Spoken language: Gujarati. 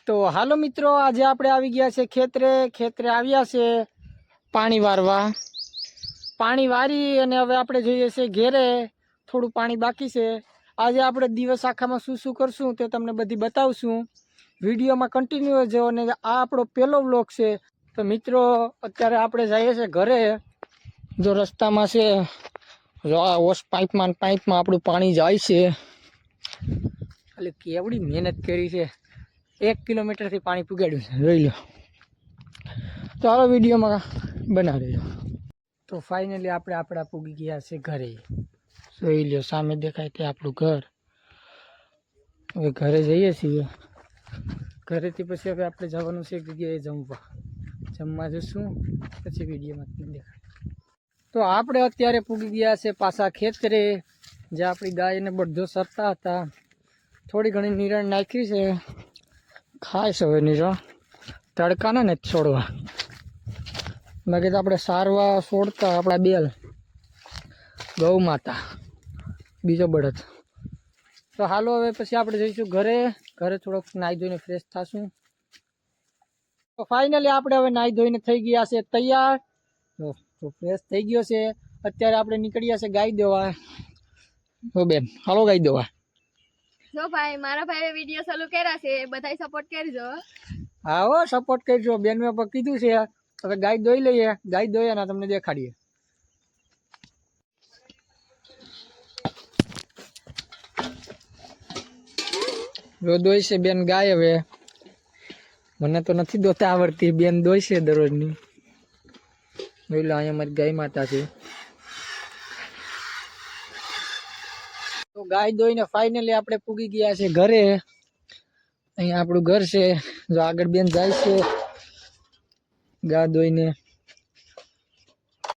તો હાલો મિત્રો, આજે આપણે આવી ગયા છે ખેતરે આવ્યા છે પાણી વારવા. પાણી વારી અને હવે આપણે જઈએ છે ઘેરે. થોડું પાણી બાકી છે. આજે આપણે દિવસ આખામાં શું શું કરશું તે તમને બધી બતાવશું. વિડીયોમાં કન્ટિન્યુ જો. અને આ આપણો પહેલો વ્લોગ છે. તો મિત્રો અત્યારે આપણે જઈએ છીએ ઘરે. જો રસ્તામાં છે, જો આ હોસ પાઇપમાં આપણું પાણી જાય છે. એટલે કેવડી મહેનત કરી છે. 1 કિલોમીટરથી પાણી પુગાડ્યું છે, જોઈ લો. તો હાલો વિડીયોમાં બનાવી દેજો. તો ફાઇનલી આપણે આપણા પૂગી ગયા છે ઘરે. જોઈ લો, સામે દેખાય તે આપણું ઘર. હવે ઘરે જઈએ છીએ. ઘરેથી પછી હવે આપણે જવાનું છે એક જગ્યાએ જમવા જશું. પછી વિડીયોમાં તમને દેખાય. તો આપણે અત્યારે પૂગી ગયા છે પાછા ખેતરે, જે આપણી ગાયને બધો સરતા હતા. થોડી ઘણી નિરણ નાખી છે. ખાય છે હવે નિરણ, તડકાના ને છોડવા. બાકી તો આપણે સારવા છોડતા આપણા બેલ ગૌ માતા, બીજો બળદ. તો હાલો હવે પછી આપણે જઈશું ઘરે. ઘરે થોડોક નાહી ધોઈને ફ્રેશ થશું. તો ફાઇનલી આપણે હવે નાહી ધોઈને થઈ ગયા છે તૈયાર. તો ફ્રેશ થઈ ગયો છે. અત્યારે આપણે નીકળ્યા છે ગાય દેવા. તો બેન હાલો ગાય દેવા. જો ભાઈ, મારા ભાઈએ વિડીયો ચાલુ કર્યા છે, બધાય સપોર્ટ કરજો. હા હો, સપોર્ટ કરજો. બેન મેં પણ કીધું છે. હવે ગાય દોઈ લઈએ. ગાય દોઈએ ને તમને દેખાડીએ. જો દોઈ છે બેન ગાય. હવે મને તો નથી દોતા આવડતી. બેન દોઈ છે દરરોજની. જોઈ લો, અહીંયા મારી ગાય માતા છે. તો ગાય દોઈને ફાઇનલી આપણે પૂગી ગયા છે ઘરે. અહીંયા આપણું ઘર છે. જો આગળ બેન જાય છે ગા દોઈને.